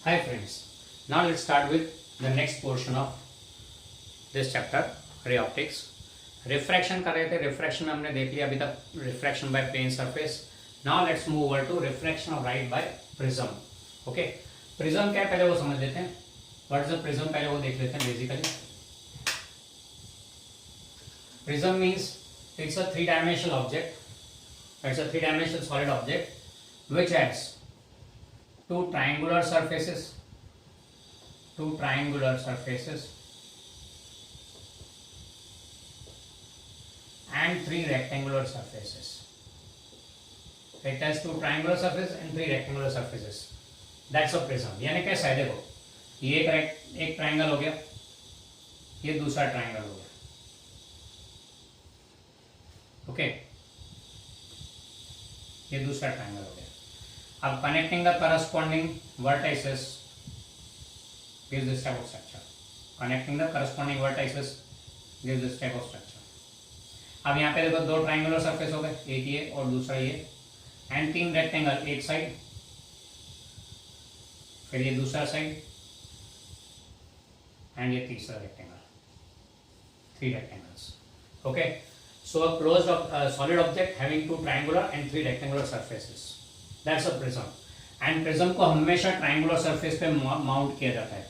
Hi friends, now let's start with the next portion of this chapter, ray optics. Refraction कर रहे थे, refraction में हमने देख लिया अभी तक, refraction by plane surface. Now let's move over to refraction of light by prism. Okay, prism क्या है पहले वो समझ लेते हैं. व्हाट इज द प्रिज्म पहले वो देख लेते हैं. Basically prism means it's a 3-dimensional object. It's a 3-dimensional solid object which has two triangular surfaces and 3 rectangular surfaces. It has 2 triangular surfaces and 3 rectangular surfaces. That's a prism. यानी कैसा है देखो, ये एक ट्राइंगल हो गया, ये दूसरा ट्राइंगल हो गया. ओके, ये दूसरा ट्राइंगल हो गया. अब connecting the corresponding vertices gives this type of structure. Connecting the corresponding vertices gives this type of structure. अब यहाँ पे देखो दो ट्राइंगुलर सरफेस हो गए, एक ये और दूसरा ये, एंड 3 रेक्टेंगल, एक साइड फिर ये दूसरा साइड एंड ये तीसरा rectangle, 3 rectangles. Okay, so a closed solid object having 2 triangular and 3 rectangular surfaces. That's a prism. And prism को हमेशा triangular surface पे माउंट किया जाता है.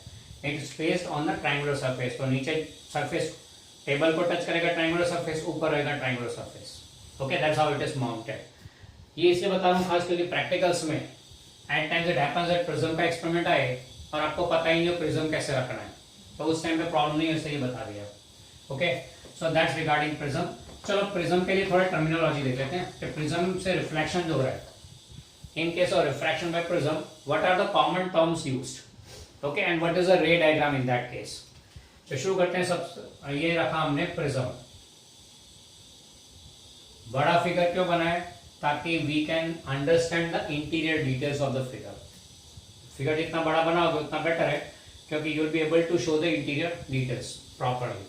It is placed on the triangular surface. तो नीचे surface टेबल को टच करेगा ट्राइंगुलर सरफेस, ऊपर रहेगा triangular surface. Okay, that's how it is mounted. ये इसलिए बता रहा हूँ खास करके प्रैक्टिकल्स में at times it happens that prism का एक्सपेरिमेंट आए और आपको पता ही नहीं हो प्रिज्म कैसे रखना है, तो उस टाइम पे प्रॉब्लम नहीं है, इसलिए बता दिया. Okay, so that's regarding prism. चलो प्रिज्म के लिए थोड़ा टर्मिनोलॉजी देख लेते हैं कि प्रिज्म से रिफ्लेक्शन जो हो रहा है, in case of refraction by prism what are the common terms used. Okay, and what is the ray diagram in that case. तो शुरू करते हैं. सब ये रखा हमने प्रिज्म. बड़ा फिगर क्यों बनाया, ताकि we can understand the interior details of the figure. Figure जितना बड़ा बनाओगे उतना बेटर है, क्योंकि you will be able to show the interior details properly.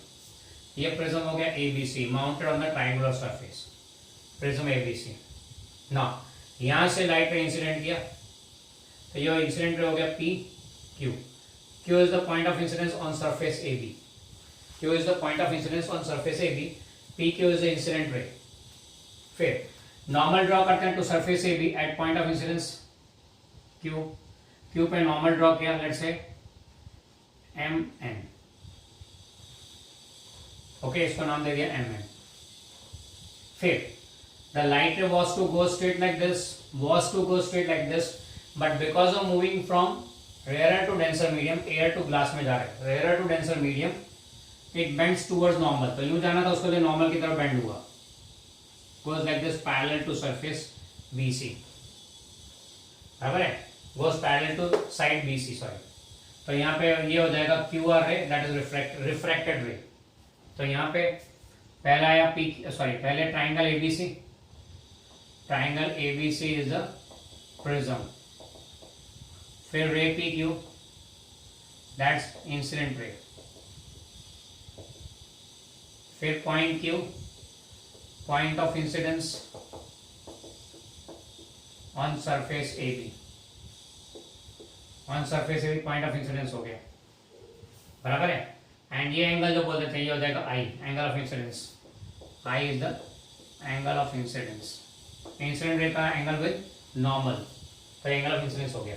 ये प्रिज्म हो गया ABC, mounted on the triangular surface. Prism ABC. ना यहां से लाइट रे इंसिडेंट किया, तो ये इंसिडेंट रे हो गया P Q. Q is the point of incidence on surface AB. Q is the point of incidence on surface AB. PQ is the incident ray. फिर normal draw करते हैं to surface AB at point of incidence Q. Q पे normal draw किया, let's say MN. ओके, इसको नाम दे दिया MN. फिर the light ray was to go straight like this, but because of moving from rare to denser medium, air to glass में जा रहे हैं, rare to denser medium, it bends towards normal. तो यूं जाना था, उसके लिए नॉर्मल की तरफ बेंड हुआ, goes like this parallel to surface BC. बराबर है, goes parallel to side BC. Sorry, तो यहाँ पे ये हो जाएगा QR रे, दैट इज रिफ्रैक्टेड रे. तो यहाँ पे पहला आया पहले triangle ABC. Triangle ABC is the prism. फिर रे PQ, दैट्स इंसिडेंट रे. फिर point Q, point of incidence on surface AB. On surface AB point of incidence हो गया, बराबर है. एंड ये एंगल जो बोल देते हैं ये हो जाएगा I, angle of incidence. I is the angle of incidence. Incident ray का एंगल विद नॉर्मल, तो एंगल ऑफ इंसिडेंस हो गया.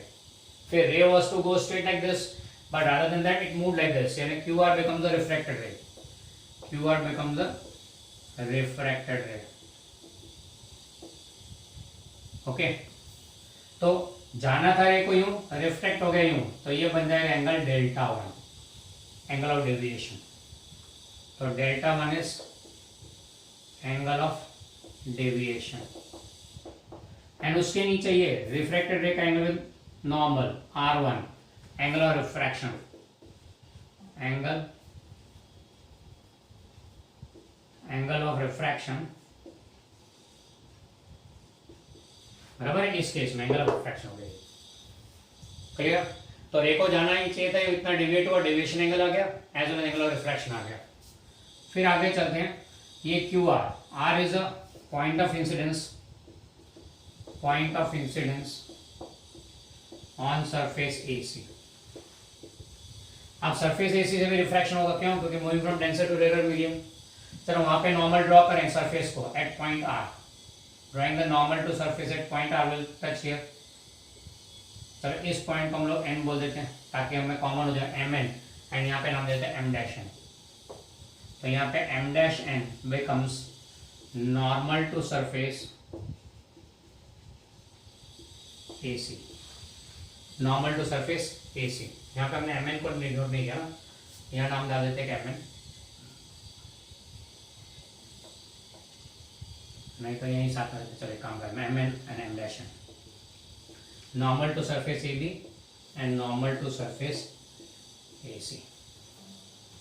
फिर ray was to go straight like this, but rather than that it moved like this. यानी QR becomes the refracted ray. QR becomes the refracted ray. Okay, तो जाना था रे को यूं, रिफ्लेक्ट हो गया यूं, तो ये बन जाएगा angle delta 1, angle of deviation. तो delta 1 is angle of deviation. And उसके नीचे ये रिफ्रैक्टेड रे का angle with normal R1, angle of refraction, angle of refraction, बराबर है. इस केस में एंगल ऑफ रिफ्रैक्शन हो गया. क्लियर. तो रे को जाना ही चाहिए था, इतना डेविएट हुआ, डेविएशन एंगल आ गया, as well as angle of refraction आ गया. फिर आगे चलते हैं. ये QR, R इज a point of incidence on surface AC. अब सरफेस एसी से भी रिफ्रैक्शन होगा, क्यों? क्योंकि moving from denser to rare medium. चलो वहां पे नॉर्मल ड्रॉ करें सरफेस को at point R, drawing the normal to surface at point R will touch here. चलो इस पॉइंट को हम लोग एन बोल देते हैं ताकि हमें कॉमन हो जाए एम एन, एंड यहाँ पे नाम देते हैं एम डैश एन। तो यहाँ पे M dash N becomes normal to surface AC, normal to surface AC। यहाँ पे हमने mn को इग्नोर नहीं किया ना, यहाँ नाम डाल देते हैं mn, नहीं तो यही साथ में चले काम कर mn and m dash n, normal to surface AB and normal to surface AC।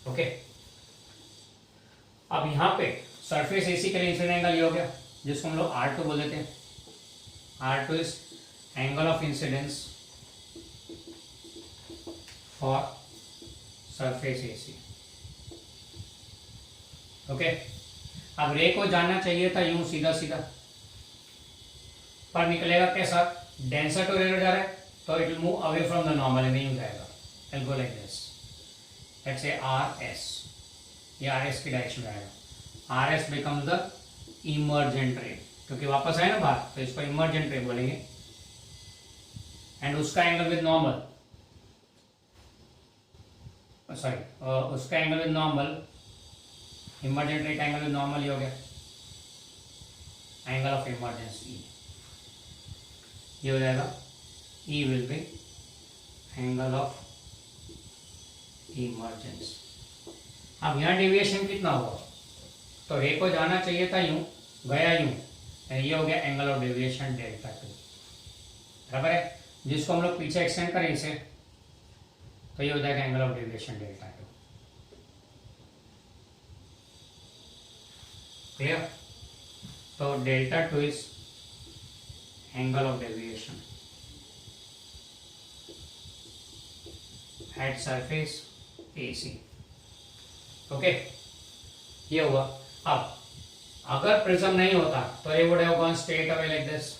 Okay, अब यहाँ पे सरफेस AC के लिए इंसिडेंट एंगल ये हो गया जिसको हम लोग R2 बोल देते हैं। R2 is angle of incidence for surface AC। Okay, अब रे को जानना चाहिए था यूं सीधा सीधा, पर निकलेगा कैसा? डेंसर टू रेयर जा रहा है तो it will move away from the normal, नहीं हो जाएगा, it go like this, let's say RS, ये RS की डायरेक्शन में आएगा। RS बिकम्स द इमर्जेंट रे, क्योंकि वापस आए ना बाहर तो इसको इमर्जेंट रे बोलेंगे, एंड उसका एंगल विद नॉर्मल, सॉरी उसका एंगल विद नॉर्मल, इमर्जेंट रे का एंगल विद नॉर्मल ही हो गया, एंगल ऑफ इमर्जेंस E, ये हो जाएगा E will be angle of emergence. अब यहाँ डेविएशन कितना होगा? तो रे को जाना चाहिए था यूं, गया यूं, ये हो गया एंगल ऑफ डेविएशन डेल्टा 2, बराबर है, जिसको हम लोग पीछे एक्सटेंड करें इसे तो ये हो जाएगा angle of deviation delta 2। Clear? तो delta 2 is angle of deviation at surface AC। Okay, ये हुआ। अब अगर प्रिज्म नहीं होता तो ये would have gone straight away like this,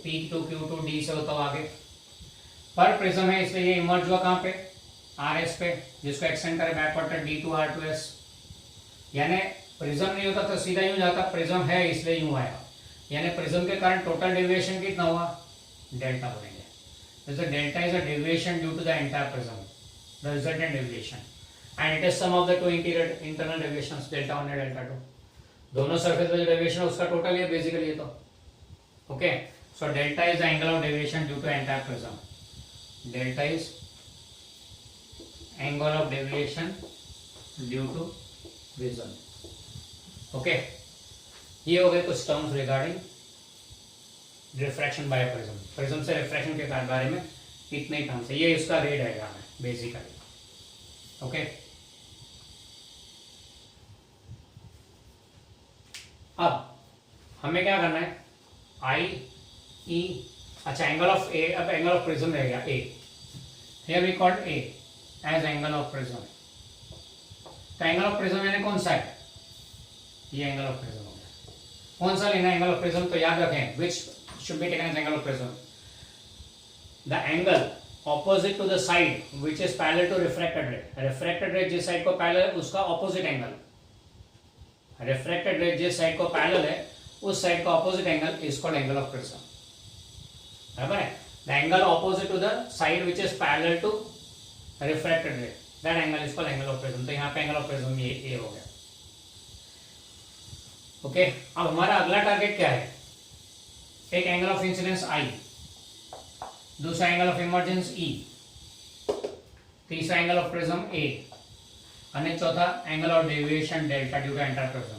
P2 Q2 D से होता हुआ आगे, पर प्रिज्म है इसलिए ये इमर्ज हुआ कहाँ पे? RS पे, जिसको एक्सटेंड करें बैकवर्ड D2 R2S। यानी प्रिज्म नहीं होता तो सीधा यूं जाता, प्रिज्म है इसलिए यूं आया, यानी प्रिज्म के कारण टोटल डेविएशन कितना हुआ? डेल्टा बोलेंगे। जैसे delta is a deviation due to the entire prism, the resultant deviation, and it is sum of the two internal deviations delta 1 and delta 2, दोनों सरफेस पे जो डेविएशन है उसका टोटल है बेसिकली ये तो। Okay, so delta is the angle of deviation due to entire prism, delta is angle of deviation due to prism। Okay, ये हो गए कुछ terms regarding refraction by prism, prism से रिफ्रैक्शन के बारे में इतने ही टर्म्स है, ये इसका रे डायग्राम है बेसिकली। ओके, अब हमें क्या करना है? I E, अच्छा एंगल ऑफ A, अब एंगल ऑफ प्रिज्म रह गया A, here we called A as angle of prism. तो एंगल ऑफ प्रिज्म यानी कौन सा है? ये एंगल ऑफ प्रिज्म हो गया। कौन सा लेना एंगल ऑफ प्रिज्म? तो याद रखें which should be taken as angle of prism, the angle opposite to the side which is parallel to refracted ray, refracted ray जिस साइड को पैरेलल है उसका ऑपोजिट एंगल, रिफ्रैक्टेड रे जिस साइड को पैरेलल है उस साइड का opposite angle is called angle of prism, बराबर है? The angle opposite to the side which is parallel to refracted ray, that angle is called angle of prism. तो यहाँ पे एंगल ऑफ प्रिज्म ये हो गया। ओके, अब हमारा अगला टारगेट क्या है? एक एंगल ऑफ इंसिडेंस I, दूसरा एंगल ऑफ इमर्जेंस E, तीसरा एंगल ऑफ प्रिज्म A, और चौथा angle of deviation delta due to entire prism.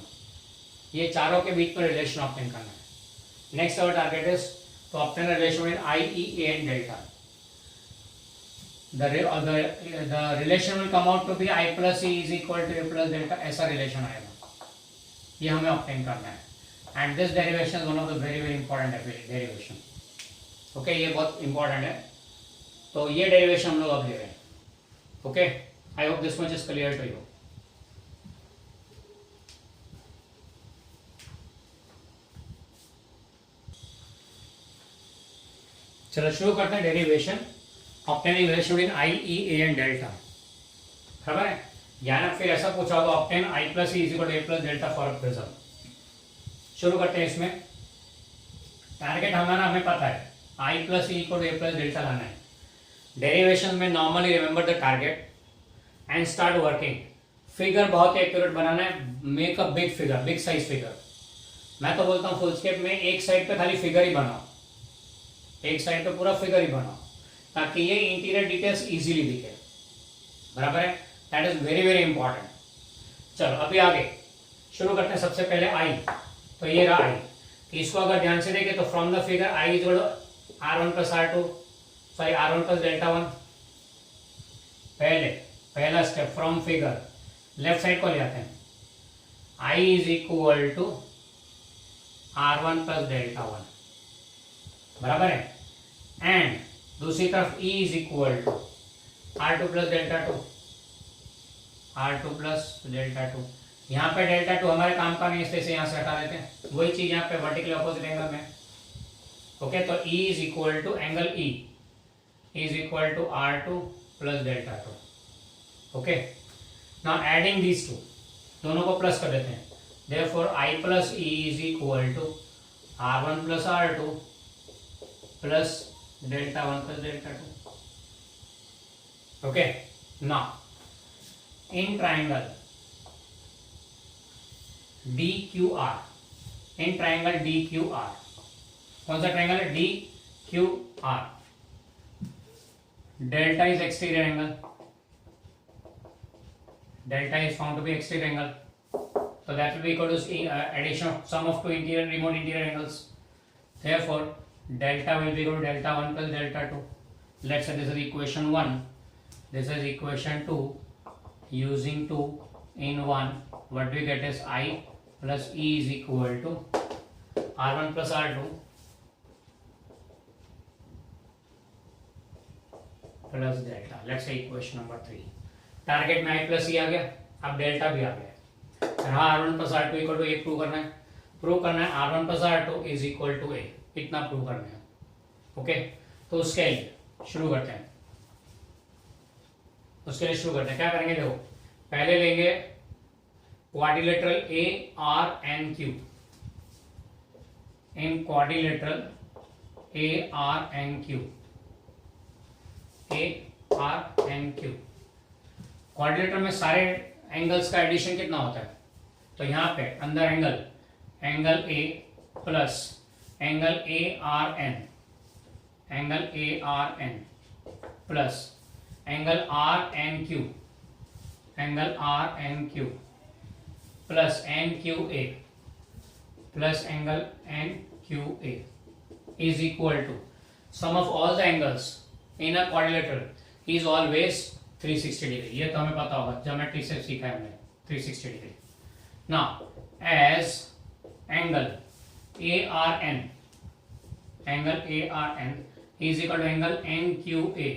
ये चारों के बीच में रिलेशन ऑब्टेन करना है। Next our target is to obtain a relation between I, E, A and delta. The relation will come out to be I plus E is equal to A plus delta, ऐसा relation आएगा, ये हमें obtain करना है। And this derivation is one of the very important derivation. Okay, ये बहुत important है, तो ये derivation हम लोग अब ले रहे हैं। Okay, I hope this much is clear to you. चलो शुरू करते हैं derivation. Obtaining relation between I, E, A and delta, खबर है? या ना फिर ऐसा पूछा होगा obtain I plus E is equal to A plus delta for prism. शुरू करते हैं। इसमें टारगेट हमारा हमें पता है, I plus E equal to A plus delta लाना है। डेरिवेशन में normally remember the target and start working. Figure बहुत एक्यूरेट बनाना है, make a big figure, big size figure. मैं तो बोलता हूँ फुल स्केप में एक साइड पे खाली फिगर ही बनाओ, एक साइड पे पूरा फिगर ही बनाओ, ताकि ये इंटीरियर डिटेल्स इजीली दिखे, बराबर है? That is very very important. चलो अभी आगे शुरू करते हैं। सबसे पहले आई, तो ये रहा आई। इसको अगर ध्यान से देखें तो from the figure I is R1 plus R2, sorry R1 plus delta 1। पहला step from figure, left side को ले आते हैं। I is equal to R1 plus delta 1, बराबर है? एंड दूसरी तरफ E is equal to R2 plus delta 2, R2 plus delta 2। यहाँ पे डेल्टा 2 हमारे काम का नहीं, इसलिए यहाँ से हटा देते हैं। वही चीज यहाँ पे वर्टिकल अपोजिट एंगल में। ओके, तो E is equal to angle E is equal to R2 plus delta 2। Okay, now adding these two, दोनों को प्लस कर देते हैं। Therefore I plus E is equal to R1 plus R2 plus delta 1 plus delta 2। Okay, now in triangle DQR, in triangle DQR, कौन सा triangle है? DQR, delta is exterior angle, delta is found to be exterior angle, so that will be equal to addition of sum of two interior remote interior angles. Therefore delta will be equal to delta 1 plus delta 2. Let's say this is equation 1, this is equation 2. Using 2 in 1, what we get is I plus E is equal to R1 plus R2 plus delta. Let's say equation number 3. Target में आई plus ई आ गया, अब delta भी आ गया। रहा R1 plus R2 equal to A prove करना है। R1 plus R2 is equal to A, इतना prove करना है। ओके, तो उसके लिए शुरू करते हैं। क्या करेंगे? देखो, पहले लेंगे क्वाड्रिलेटरल ARNQ, इन क्वाड्रिलेटरल ARNQ, क्वाड्रिलेटरल में सारे एंगल्स का एडिशन कितना होता है? तो यहाँ पे अंदर angle A plus angle ARN plus angle RNQ plus NQA plus angle NQA is equal to sum of all the angles in a quadrilateral is always 360 degree. ये तो हमें पता होगा, ज्योमेट्री से सीखा है हमने 360 degree. Now as angle ARN is equal to angle NQA,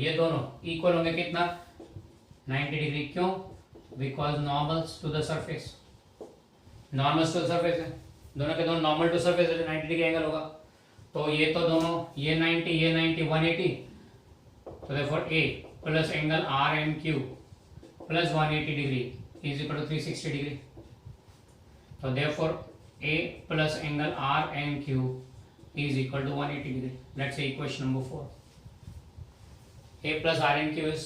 ये दोनों इक्वल होंगे कितना? 90 डिग्री। क्यों? Because normals to the surface, normals to the surface है, दोनों के दोनों नॉर्मल टू सरफेस है, 90 डिग्री एंगल होगा। तो ये तो दोनों, ये 90 ये 90 180, तो therefore A plus angle RNQ plus 180 degree is equal to 360 degree. So therefore A plus angle RNQ is equal to 180 degree. Let's say equation number 4. A plus RNQ is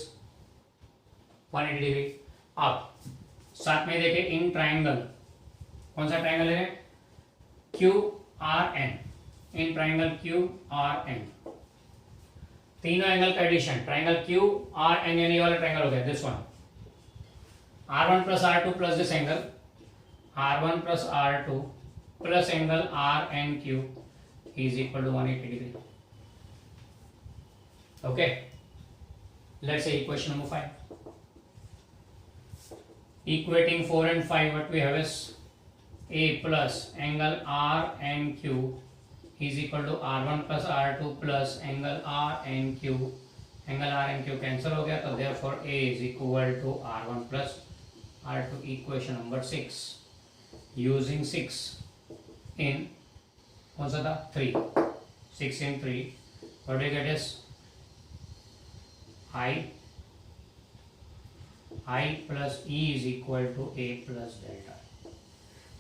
180 degree. अब साथ में देखें इन ट्राइंगल, कौन सा triangle है? QRN, in triangle QRN, तीनों angle का addition, triangle QRN, यानी वाला ट्राइंगल हो गया this one. R1 plus R2 plus this angle R1 plus R2 plus angle RNQ is equal to 180 degree. Okay, let's say equation number 5। Equating 4 and 5, what we have is A plus angle RNQ is equal to R1 plus R2 plus angle RNQ, angle RNQ cancel हो गया, तो therefore A is equal to R1 plus R2। Equation number 6, using 6 in कौन सा था? 3, 6 in 3, what we get is I plus E is equal to A plus delta.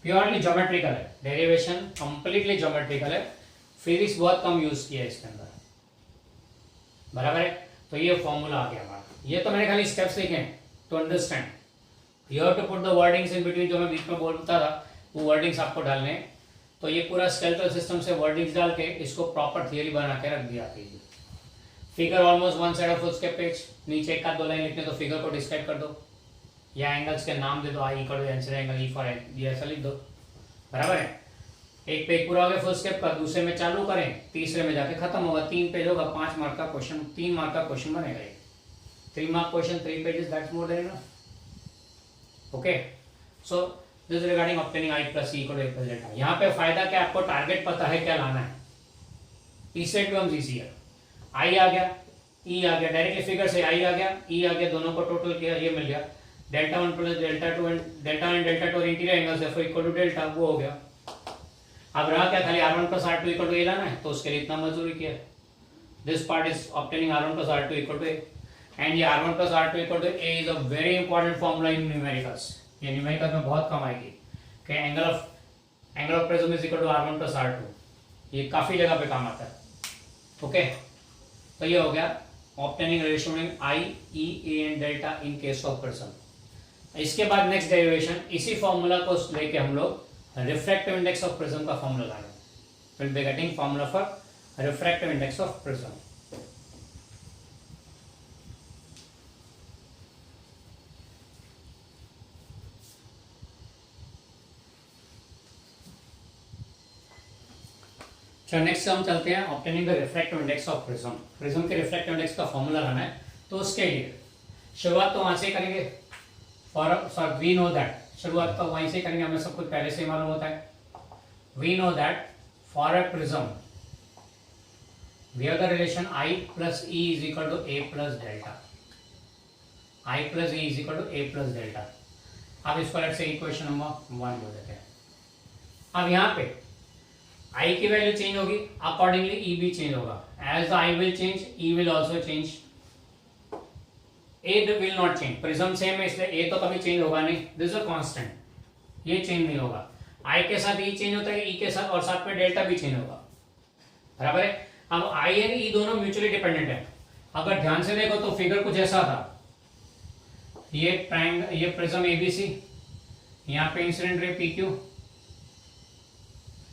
Purely geometrical है, derivation completely geometrical है, physics बहुत कम use किया है इसके अंदर, बराबर है। तो ये फॉर्मूला आ गया हमारा। ये तो मैंने खाली स्टेप्स लिखे हैं to understand. You have to put the wordings in between, जो मैं बीच में बोलता था वो वर्डिंग्स आपको डालने हैं। तो ये पूरा स्केलेटल सिस्टम से वर्डिंग्स डाल के इसको प्रॉपर थियरी बना के रख दिया कीजिए। Figure almost one side of उसके पेज, नीचे एक आध दो लाइन लिखने तो फिगर को डिस्क्राइब कर दो, या एंगल्स के नाम दे दो, I equal to answer angle, E for ये ऐसा लिख दो, बराबर है। एक पेज पूरा हो गया फर्स्ट स्टेप का, दूसरे में चालू करें, तीसरे में जाके खत्म होगा, 3 पेज होगा, 5 मार्क का क्वेश्चन, 3 मार्क का क्वेश्चन बनेगा ये। 3 mark question, 3 pages, that's more than enough. Okay, so this regarding obtaining I plus E equal to A plus delta. यहाँ पे फायदा क्या, आपको टारगेट पता है क्या लाना है। तीसरे टर्म्स इजी है, आई आ गया, ई आ गया, डायरेक्टली फिगर से आई आ गया, ई आ गया, दोनों को टोटल किया, ये मिल गया। Delta 1 plus delta 2 and delta 1 and delta 2 interior angles है, इक्वल टू डेल्टा, वो हो गया। अब रहा क्या, खाली R1 plus R2 equal to ए लाना है, तो उसके लिए इतना मजदूरी किया। This part is obtaining R1 plus R2 equal to A, and ये R1 plus R2 equal to A is a very important formula in numericals. ये न्यूमेरिकल्स में बहुत कम आएगी कि angle of prism is equal to R1 plus R2, ये काफी जगह पे काम आता है। ओके, तो ये हो गया obtaining relation between I, E, A and delta in case of prism. इसके बाद नेक्स्ट डेरिवेशन, इसी फॉर्मूला को लेके हम लोग रिफ्रैक्टिव इंडेक्स ऑफ प्रिज्म का फॉर्मूला लगाएंगे। Will be getting formula for refractive index of prism. चलो नेक्स्ट हम चलते हैं obtaining the refractive index of prism. Prism के रिफ्रैक्टिव इंडेक्स का फॉर्मूला लाना है, तो उसके लिए शुरुआत तो वहां से करेंगे। फॉर वी नो दैट, शुरुआत तो वहीं से करेंगे, हमें सब कुछ पहले से मालूम होता है। We know that for a prism we have the relation I plus E is equal to A plus delta. I plus E is equal to A plus delta. अब इसको लेट्स से इक्वेशन नंबर 1 बोल देते हैं। अब यहाँ पे I की value change होगी, अकॉर्डिंगली ई भी चेंज होगा। As the I will change, E will also change, A will not change. Prism same है इसलिए ए तो कभी चेंज होगा नहीं, दिस इज अ कांस्टेंट, ये चेंज नहीं होगा। आई के साथ ई चेंज होता है, ई के साथ, और साथ में डेल्टा भी चेंज होगा, बराबर है। अब आई एंड ई दोनों म्यूचुअली डिपेंडेंट है। अगर ध्यान से देखो तो फिगर कुछ ऐसा था, ये ट्रायंगल, ये प्रिज्म एबीसी, यहाँ पे incident ray P Q,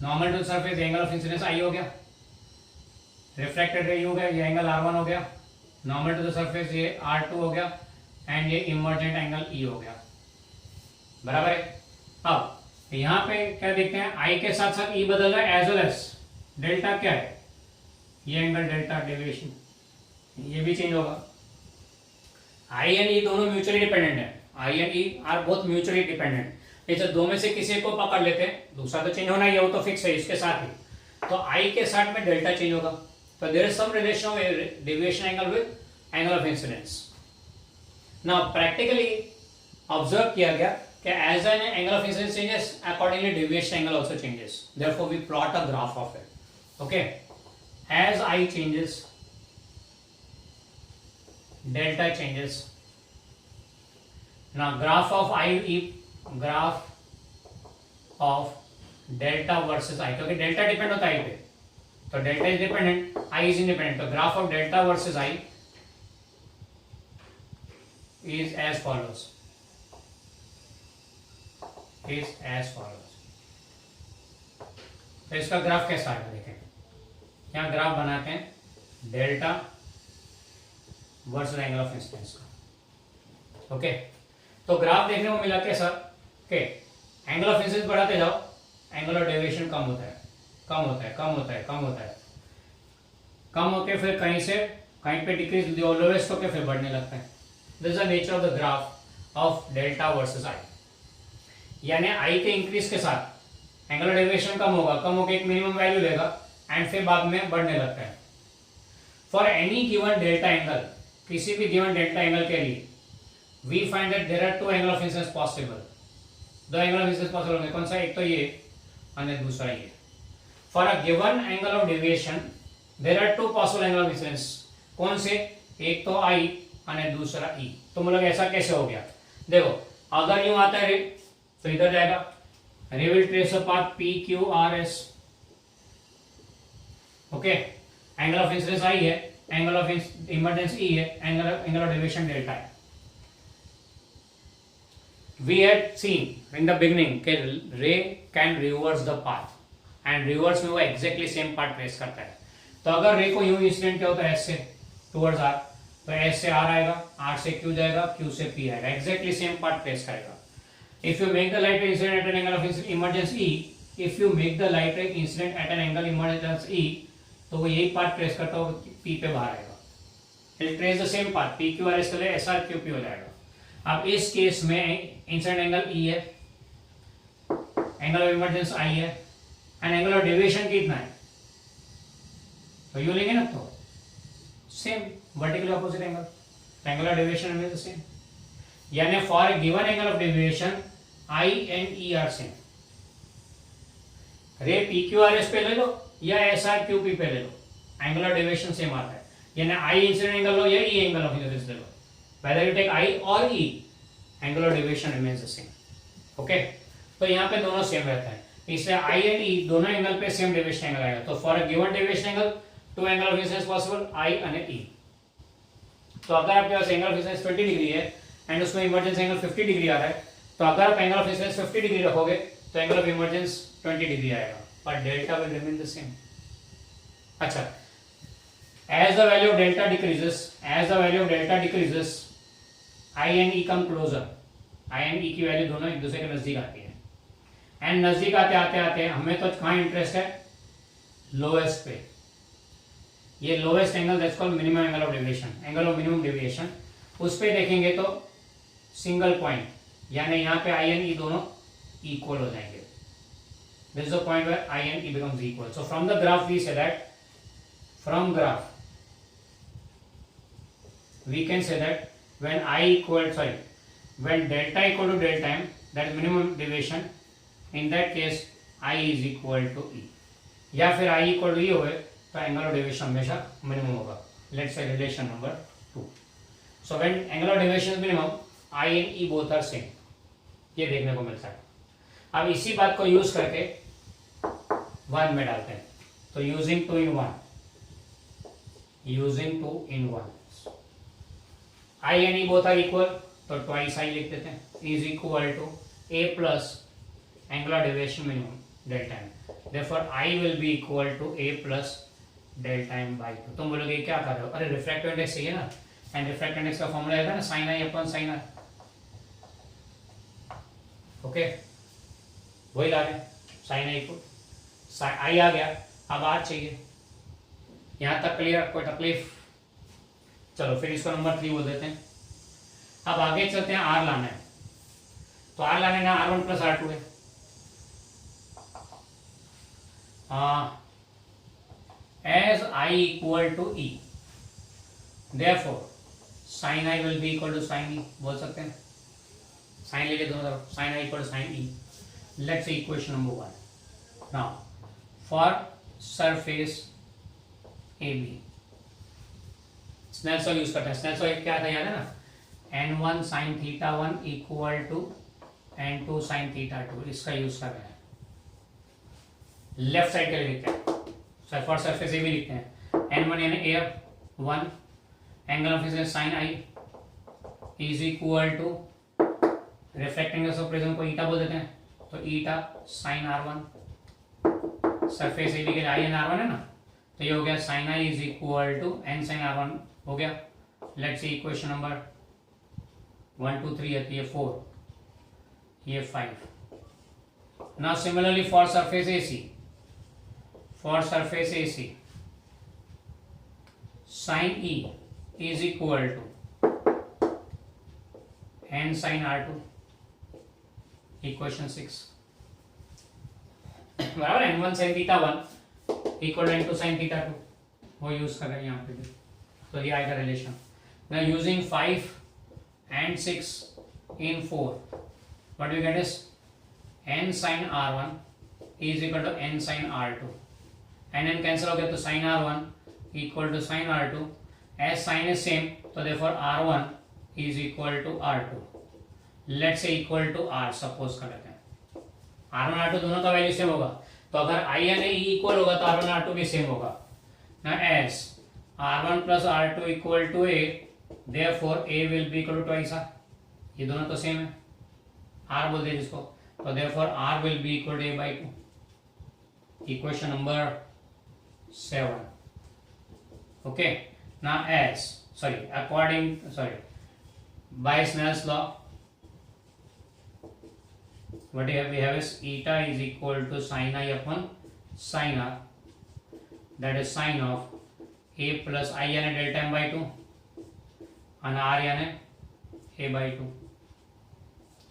normal to surface, angle of incidence I हो गया, रिफ्रैक्टेड रे हो गया, ये एंगल R1 हो गया, नॉर्मल टू द सरफेस ये R2 हो गया, एंड ये इमर्जेंट एंगल E हो गया, बराबर है। अब यहाँ पे क्या देखते हैं, आई के साथ साथ E बदल रहा है, एज वेल एज डेल्टा क्या है, ये एंगल डेल्टा डेविएशन, ये भी चेंज होगा। आई एंड E दोनों म्यूचुअली डिपेंडेंट है, I and E are both mutually dependent. जैसे दो में से किसी को पकड़ लेते हैं, दूसरा तो चेंज होना ही है, वो तो फिक्स है इसके साथ ही, तो आई के साथ में डेल्टा चेंज होगा। तो there is some relation of deviation angle with angle of incidence. Now practically observe किया गया कि as an angle of incidence changes, accordingly deviation angle also changes, therefore we plot a graph of it. Okay, as I changes, delta changes. Now graph of I, graph of delta versus I, क्योंकि delta depend होता है I पे, तो delta is dependent, I is independent, तो graph of delta versus I is as follows, तो इसका graph कैसा आएगा देखें। यहाँ ग्राफ बनाते हैं delta versus angle of incidence का। ओके, तो ग्राफ देखने को मिला कैसा कि एंगल ऑफ इंसिडेंस बढ़ाते जाओ, एंगल ऑफ डेविएशन कम होता है, कम होता है, कम होता है, कम होता है, कम होके फिर कहीं से कहीं पे डिक्रीज लोवेस्ट होके फिर बढ़ने लगता है। This is the nature of the graph of delta versus I, यानी आई के इंक्रीज के साथ एंगल ऑफ डेविएशन कम होगा, कम होकर एक मिनिमम वैल्यू लेगा एंड फिर बाद में बढ़ने लगता है। For any given delta angle, किसी भी गिवन डेल्टा एंगल के लिए we find that there are two angle of incidence possible. दो एंगल ऑफ इंसिडेंस पॉसिबल होंगे, कौन सा, एक तो ये और दूसरा ये। For a given angle of deviation there are two possible angle of incidence, कौन से, एक तो आई और दूसरा ई। तो मतलब ऐसा कैसे हो गया, देखो अगर यूं आता है रे तो इधर जाएगा, ray will trace a path P Q R S, okay, angle of incidence I है, एंगल ऑफ इमर्जेंस ई है, एंगल ऑफ डेविएशन डेल्टा है। We had seen in the beginning कि ray can reverse the path and reverse में वो exactly same path trace करता है। तो अगर रे को यूं इंसिडेंट क्या होता है एस से टुवर्ड्स आर, तो एस से आर आएगा, आर से क्यू जाएगा, क्यू से पी आएगा, एग्जैक्टली सेम पाथ ट्रेस करेगा। If you make the light ray incident at an angle of emergence E, if you make the light ray incident at an angle emergence E, तो वो यही path trace करता हुआ P पे बाहर आएगा, it trace the same path, P Q R S के लिए एस आर क्यू पी हो जाएगा। अब इस केस में इंसिडेंट एंगल ई है, एंगल ऑफ इमर्जेंस आई है, एंड एंगल ऑफ डेविएशन कितना है, तो यू लेंगे ना, तो same vertically opposite angle, angle of deviation remains the same, यानी for a given angle of deviation I and E are same. Ray P Q R S पे ले लो या एस आर क्यू पी पे ले लो, angle of deviation same आता है, यानी आई incident angle लो या ई एंगल ऑफ इंसिडेंस ले लो, whether you take I or E, angle of deviation remains the same, okay? तो यहाँ पे दोनों सेम रहता है, इसलिए I and E दोनों एंगल पे सेम डेविएशन एंगल आएगा। तो for a given deviation angle two angle of incidence possible I and E। तो अगर आपके पास एंगल ऑफ इंसिडेंस 20 डिग्री है एंड उसमें इमर्जेंस एंगल 50 डिग्री आ रहा है, तो अगर आप एंगल ऑफ इंसिडेंस 50 डिग्री रखोगे तो एंगल ऑफ इमर्जेंस 20 डिग्री आएगा, पर delta will remain the same. अच्छा, as the value of delta decreases, I and E come closer, I and E की वैल्यू दोनों एक दूसरे के नजदीक आती है, एंड नजदीक आते आते आते हमें तो कहाँ इंटरेस्ट है, लोएस्ट पे, ये lowest angle that's called minimum angle of deviation, angle of minimum deviation, उस पे देखेंगे तो सिंगल पॉइंट, यानी यहाँ पे I and E दोनों इक्वल हो जाएंगे, this is the point where I and E becomes equal। So from the graph we say that, from graph we can say that when delta equal to delta m, that is minimum deviation, in that case I is equal to E, या फिर I equal to E होए तो angle of deviation हमेशा minimum होगा। Let's say relation number 2, so when angle of deviation is minimum, I and E both are same, ये देखने को मिलता है। अब इसी बात को यूज करके 1 में डालते हैं, तो using 2 in 1, I and E both are equal, तो twice I लिख देते हैं, is equal to A plus angular deviation minimum delta m, therefore I will be equal to A plus delta m by 2। तुम बोलोगे क्या कर रहे हो, अरे रिफ्रैक्टिव इंडेक्स चाहिए ना, एंड रिफ्रैक्टिव इंडेक्स का फॉर्मूला है ना sin I upon sin r, okay, वही ला रहे sin I को, I आ गया, अब r चाहिए, यहाँ तक क्लियर, कोई तकलीफ, चलो फिर इसको नंबर 3 बोल देते हैं। अब आगे चलते हैं, आर लाना है, तो आर लाने ना R1 प्लस R2 है, as I equal to E, therefore sin I will be equal to sin E, बोल सकते हैं, साइन ले दोनों तरफ, sin I equal to sin E। Let's see equation number 1, now for surface AB Snell's law use करते हैं। Snell's law क्या था याद है ना, n1 sin theta 1 equal to n2 sin theta 2, इसका यूज कर रहे हैं। लेफ्ट साइड के लिए लिखते हैं, फॉर सरफेस ए भी लिखते हैं, n1 यानी air 1, angle of incidence sin I is equal to refracting angle of prism को ईटा बोल देते हैं, तो ईटा sin R1, सरफेस ए भी के लिए I and R1 है ना, तो ये हो गया sin I is equal to n sin R1 हो गया। लेट्स सी इक्वेशन नंबर 1 2 3 है, ये 4, ये 5। Now similarly for surface AC, sin E is equal to n sin R2, equation 6 बराबर, n1 sin theta 1 equal to n2 sin theta 2, वो use कर रहे हैं यहाँ पे भी, तो ये आएगा relation. Now using 5 and 6 in 4, what we get is n sin R1 is equal to n sin R2, and n cancel हो गया तो sin R1 equal to sin R2, as sin is same, so therefore R1 is equal to R2. Let's say equal to R, suppose कर लेते हैं। R1 R2 दोनों का value same होगा, तो अगर I and A इक्वल होगा तो R1 R2 भी सेम होगा ना। as R1 plus R2 equal to A, therefore A will be equal to twice R, ये दोनों तो सेम है, R बोल दे जिसको, तो therefore R will be equal to A by 2. Equation number 7. Okay, now by Snell's law, what we have is eta is equal to sin I upon sin R, that is sin of A plus I यानी delta M by 2 and R यानी A by 2.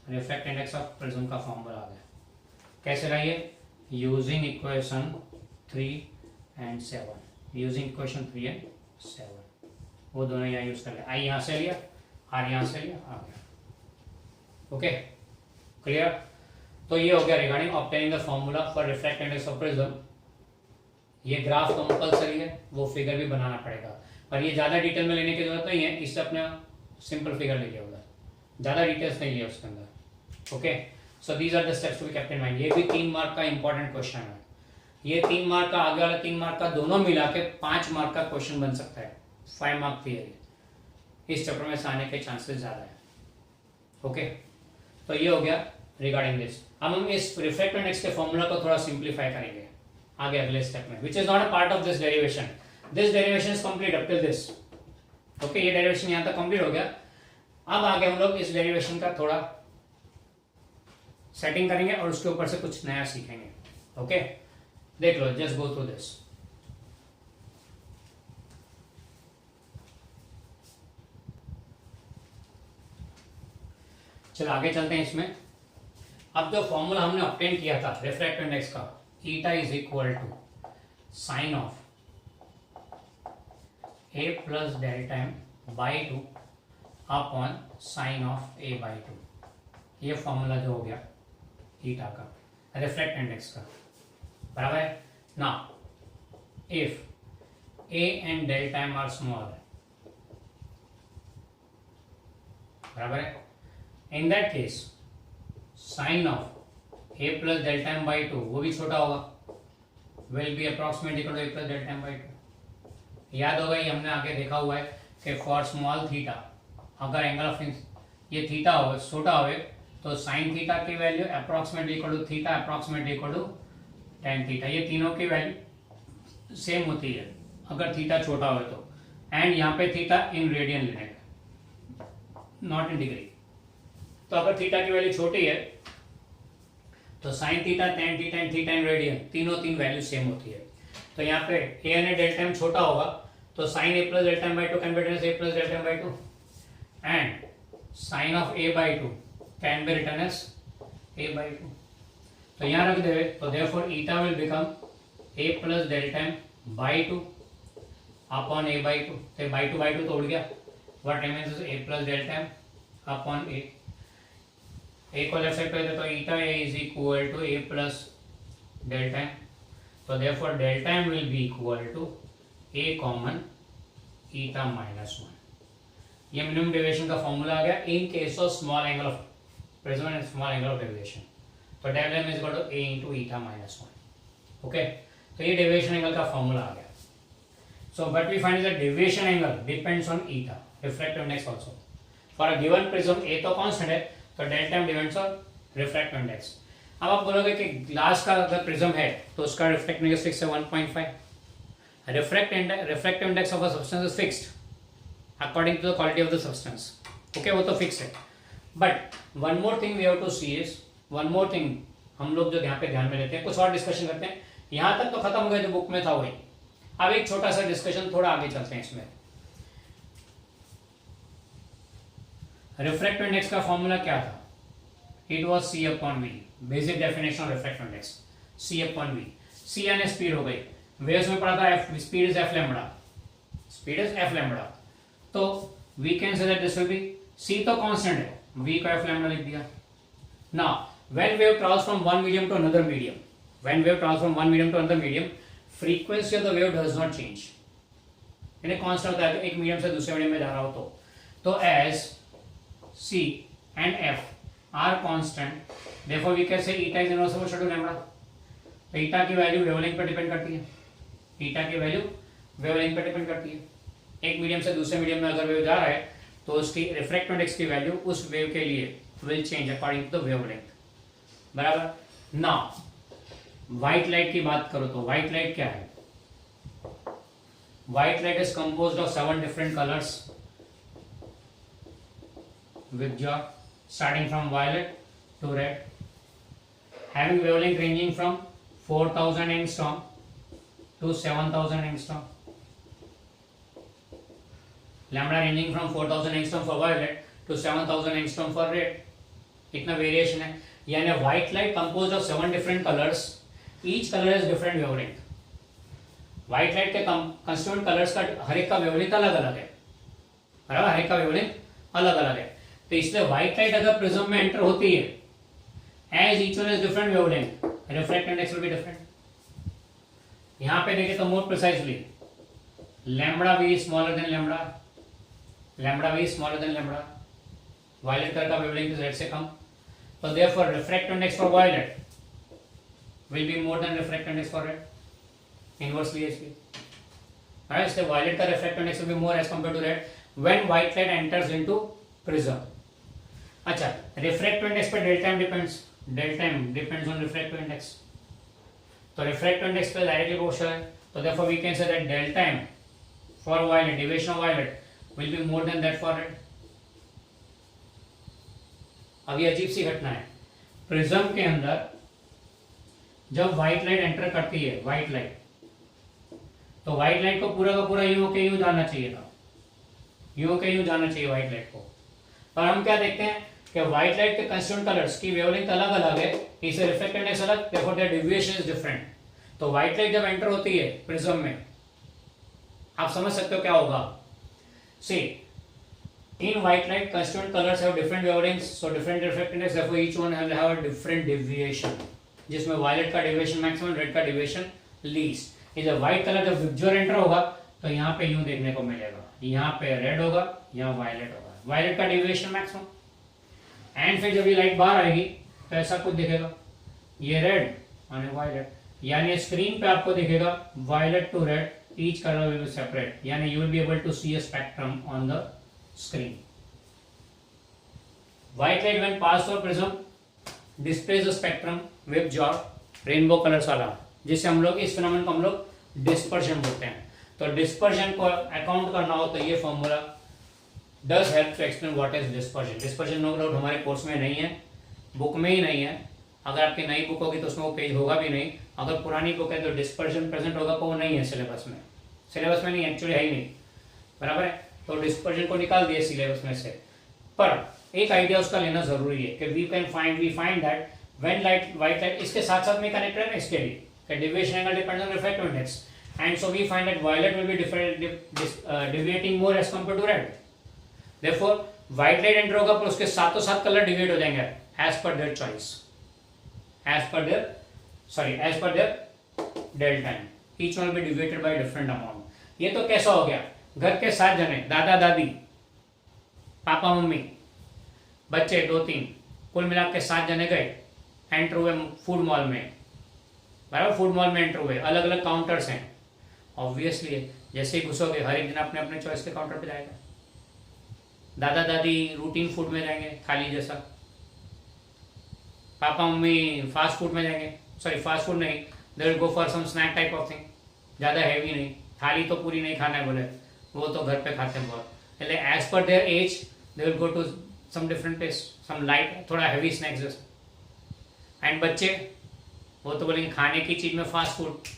Refract index of prism का formula आ गया। कैसे लाइए? Using equation 3 and 7, using equation 3 and 7, वो दोनों यहाँ यूज कर लिया। आई यहाँ से लिया, आर यहाँ से लिया, आ गया। Okay, clear? तो ये हो गया regarding obtaining the formula for refract index of prism. ये ग्राफ कंपल्सरी है, वो फिगर भी बनाना पड़ेगा, पर ये ज़्यादा डिटेल में लेने की जरूरत नहीं है, इससे अपने सिंपल फिगर ले लिया उधर, ज़्यादा डिटेल्स नहीं लिया उसके अंदर। Okay, so these are the steps to be kept in mind. ये भी 3 मार्क का इंपॉर्टेंट क्वेश्चन है। ये 3 मार्क का, आगे वाला 3 मार्क का, दोनों मिला के 5 मार्क का क्वेश्चन बन सकता है। 5 मार्क थियरी इस चैप्टर में से आने के चांसेस ज़्यादा है। ओके, तो ये हो गया रिगार्डिंग दिस। अब हम इस रिफ्रैक्ट इंडेक्स के फॉर्मूला को थोड़ा सिंप्लीफाई करेंगे आगे अगले स्टेप में, which is not a part of this derivation. This derivation is complete up till this. Okay, ये डेरिवेशन यहाँ तक कंप्लीट हो गया। अब आगे हम लोग इस डेरिवेशन का थोड़ा सेटिंग करेंगे और उसके ऊपर से कुछ नया सीखेंगे। ओके, देख लो, जस्ट गो थ्रू दिस। चलो आगे चलते हैं इसमें। अब जो फॉर्मूला हमने ऑब्टेन किया था रिफ्रैक्ट इंडेक्स का, eta is equal to sine of A plus delta M by 2 upon sine of A by 2, ये फॉर्मूला जो हो गया ईटा का रिफ्रैक्ट इंडेक्स का, बराबर है ना। If A and delta M are small, बराबर है, in that case sine of A plus delta M by 2, वो भी छोटा होगा, will be approximately equal to A plus delta M by 2। याद होगा, ये हमने आगे देखा हुआ है कि फॉर स्मॉल थीटा, अगर एंगल ऑफ ये थीटा हो, छोटा हो, तो साइन थीटा की value approximately equal to theta approximately equal to tan theta. ये तीनों की वैल्यू सेम होती है अगर थीटा छोटा हो तो, एंड यहाँ पे थीटा इन रेडियन लेने का, नॉट इन डिग्री। तो अगर थीटा की वैल्यू छोटी है तो sine theta, tan theta and theta in radian, तीनों वैल्यू सेम होती है। तो यहाँ पे ए एंड डेल्टा एम छोटा होगा तो sine A plus delta M by 2 can be written as A plus delta M by 2, and sine of A by 2 can be written as A by 2। तो यहाँ रख दे, तो therefore eta will become A plus delta M by 2 upon A by 2। तो by 2 तो उड़ गया, what remains is A plus delta M upon A. A को लेफ्ट साइड पे दे तो eta A is equal to A plus delta M, तो therefore delta M will be equal to A common eta minus 1। ये minimum deviation का formula आ गया in case of small angle of prism and small angle of deviation. तो delta M is equal to A into eta minus 1। Okay, तो ये deviation angle का formula आ गया। So but we find that deviation angle depends on eta, refractive index also. For a given prism A तो constant है, तो delta M depends on refractive index. अब आप बोलोगे कि ग्लास का अगर प्रिज्म है तो उसका रिफ्रैक्टिव इंडेक्स फिक्स है 1.5। Refractive index of a substance is fixed according to the quality of the substance. Okay, वो तो फिक्स है, but one more thing we have to see is, one more thing हम लोग जो यहाँ पे ध्यान में लेते हैं, कुछ और डिस्कशन करते हैं। यहाँ तक तो खत्म हो गया जो बुक में था वही, अब एक छोटा सा डिस्कशन थोड़ा आगे चलते हैं इसमें। रिफ्रैक्टिव इंडेक्स का फॉर्मूला क्या था? It was c upon v, basic definition of refractive index, c upon v। c यानी स्पीड हो गई, वेव्स में पढ़ा था f, speed is f lambda, speed is f lambda. तो we can say that this will be, c तो constant है, v को f लैम्बडा लिख दिया। Now when wave travels from one medium to another medium, when wave travels from one medium to another medium, frequency of the wave does not change, यानी constant होता है एक medium से दूसरे medium में जा रहा हो तो as C and F are constant therefore we can say eta is inversible to lambda. तो ईटा की वैल्यू वेवलेंथ पर डिपेंड करती है, ईटा की वैल्यू वेवलेंथ पर डिपेंड करती है। एक मीडियम से दूसरे मीडियम में अगर वेव जा रहा है तो उसकी रिफ्रैक्टिव इंडेक्स की वैल्यू उस वेव के लिए will change according to the wavelength. बराबर। नाउ व्हाइट लाइट की बात करो तो व्हाइट लाइट क्या है? White light is composed of 7 different colours with your starting from violet to red, having wavelength ranging from 4000 angstrom to 7000 angstrom, lambda ranging from 4000 angstrom for violet to 7000 angstrom for red. इतना variation है, यानी white light composed of 7 different colours, each colour is different wavelength. White light के constituent colours का हर एक का wavelength अलग अलग है, बराबर, हर एक का वेवलेंथ अलग अलग है। तो इसलिए व्हाइट लाइट अगर प्रिज्म में एंटर होती है, as each one is different wavelength, refract index will be different. यहां पे देखिए तो more precisely lambda V smaller than lambda, lambda V smaller than lambda, violet colour का वेवलेंथ इज रेड से कम, तो therefore refract index for violet will be more than refract index for red, inversely इसलिए right. इसलिए violet का refract index will be more as compare to red when white light enters into prism. अच्छा, refractive index पे delta M depends, delta M depends on refractive index, तो refractive index पे directly proportional है, तो therefore we can say that delta M for violet, deviation of violet will be more than that for red. अब ये अजीब सी घटना है, prism के अंदर जब व्हाइट लाइट एंटर करती है, व्हाइट लाइट, तो व्हाइट लाइट को पूरा का पूरा यूं के यूं जाना चाहिए था, यूं के यूं जाना चाहिए व्हाइट लाइट को, पर हम क्या देखते हैं कि व्हाइट लाइट के कंस्टिट्यूएंट कलर्स की वेवलेंथ अलग अलग है, इसे रिफ्लेक्ट इंडेक्स अलग, therefore their deviation is different. तो व्हाइट लाइट जब एंटर होती है प्रिज्म में, आप समझ सकते हो क्या होगा। See in white light constituent colours have different wavelengths, so different reflect index, therefore each one have a different deviation, जिसमें वायलेट का डेविएशन मैक्सिमम, रेड का डेविएशन लीस्ट। ये जब व्हाइट कलर जब विजुअल एंटर होगा तो यहाँ पे यूं देखने को मिलेगा, यहाँ पे रेड होगा, यहाँ वायलेट होगा, वायलेट का डेविएशन मैक्सिमम, एंड फिर जब ये लाइट बाहर आएगी तो ऐसा कुछ दिखेगा, ये रेड और वायलेट, यानी स्क्रीन पे आपको दिखेगा violet to red, each colour will be separate, यानी you will be able to see a spectrum on the screen. White light when pass through prism displays the spectrum with your rainbow colours वाला, जिससे हम लोग इस phenomenon को हम लोग dispersion बोलते हैं। तो डिस्पर्शन को अकाउंट करना हो तो ये formula does help to explain what is dispersion. Dispersion no doubt हमारे कोर्स में नहीं है, बुक में ही नहीं है, अगर आपकी नई बुक होगी तो उसमें वो पेज होगा भी नहीं, अगर पुरानी बुक है तो डिस्पर्शन प्रेजेंट होगा, तो वो नहीं है सिलेबस में, सिलेबस में नहीं, एक्चुअली है ही नहीं, बराबर है। तो डिस्पर्शन को निकाल दिए सिलेबस में से, पर एक आइडिया उसका लेना जरूरी है कि we find that when light white light इसके साथ साथ में कनेक्टेड है इसके भी, कि deviation angle depends on refractive index, and so we find that violet will be deviating more as compare to red. Therefore, white light enter होगा पर उसके साथों साथ कलर डिवाइड हो जाएंगे as per their choice, as per their del time. Each one will be divided by different amount. ये तो कैसा हो गया, घर के 7 जने, दादा दादी, पापा मम्मी, बच्चे 2-3, कुल मिला के 7 जने गए, एंटर हुए फूड मॉल में, बराबर, फूड मॉल में एंटर हुए, अलग अलग काउंटर्स हैं, ऑब्वियसली जैसे ही घुसोगे हर एक दिन अपने अपने चॉइस के काउंटर पे जाएगा। दादा दादी रूटीन फूड में जाएंगे, थाली जैसा, पापा मम्मी फास्ट फूड में जाएंगे, सॉरी फास्ट फूड नहीं, they will go for some snack type of thing, ज़्यादा हैवी नहीं, थाली तो पूरी नहीं खाना है बोले, वो तो घर पे खाते हैं बहुत, इसलिए as per their age they will go to some different place, some light थोड़ा हैवी स्नैक्स जैसा। एंड बच्चे वो तो बोलेंगे खाने की चीज़ में फास्ट फूड,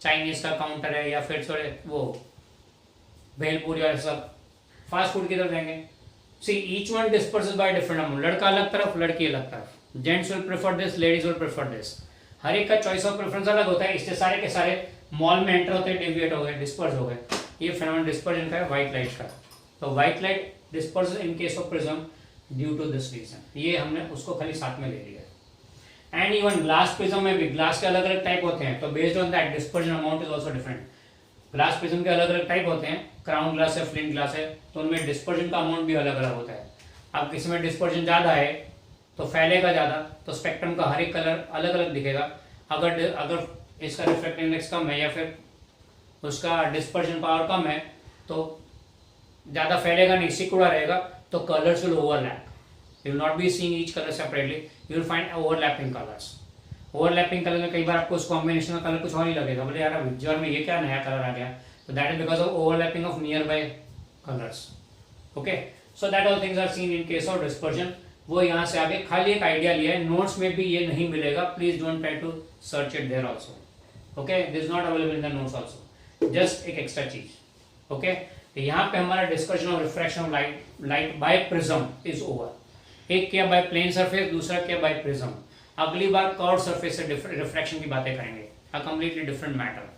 चाइनीज़ का काउंटर है या फिर थोड़े वो भेलपूरी और सब फास्ट फूड की तरफ जाएंगे। See each one disperses by different amount, लड़का अलग तरफ, लड़की अलग तरफ, gents will prefer this, ladies will prefer this, हर एक का चॉइस ऑफ प्रेफरेंस अलग होता है, इससे सारे के सारे मॉल में एंटर होते हैं, डेविएट हो गए, डिस्पर्स हो गए। ये फिनोमेनन डिस्पर्जन का है व्हाइट लाइट का। तो white light disperse in case of prism due to this reason, ये हमने उसको खाली साथ में ले लिया। एंड इवन ग्लास प्रिज्म में भी ग्लास के अलग अलग टाइप होते हैं, तो based on that dispersion amount is also different. Glass prism के अलग अलग टाइप होते हैं, क्राउन ग्लास है, फ्लिंट ग्लास है, तो उनमें डिस्पर्जन का अमाउंट भी अलग अलग होता है। अब किसी में डिस्पर्जन ज़्यादा है तो फैलेगा ज़्यादा, तो स्पेक्ट्रम का हर एक कलर अलग अलग दिखेगा। अगर इसका रिफ्रैक्टिव इंडेक्स कम है या फिर उसका डिस्पर्जन पावर कम है तो ज़्यादा फैलेगा नहीं, सिकुड़ा रहेगा, तो colours will overlap. You will not be seeing each colour separately, you will find overlapping colours. Overlapping colour में कई बार आपको उस कॉम्बिनेशन का कलर कुछ और ही लगेगा, बोले यार विजुअल में ये क्या नया कलर आ गया, तो that is because of overlapping of nearby colours. Okay, so that all things are seen in case of dispersion. वो यहाँ से आगे खाली एक आइडिया लिया है, नोट्स में भी ये नहीं मिलेगा, please don't try to search it there also. Okay, this is not available in the notes also, just एक एक्स्ट्रा चीज। ओके, तो यहाँ पे हमारा discussion of refraction of light by prism is over. एक किया बाय प्लेन सरफेस, दूसरा किया बाय प्रिज्म। अगली बार कर्व सरफेस से रिफ्रैक्शन की बातें करेंगे, अ कंप्लीटली डिफरेंट मैटर।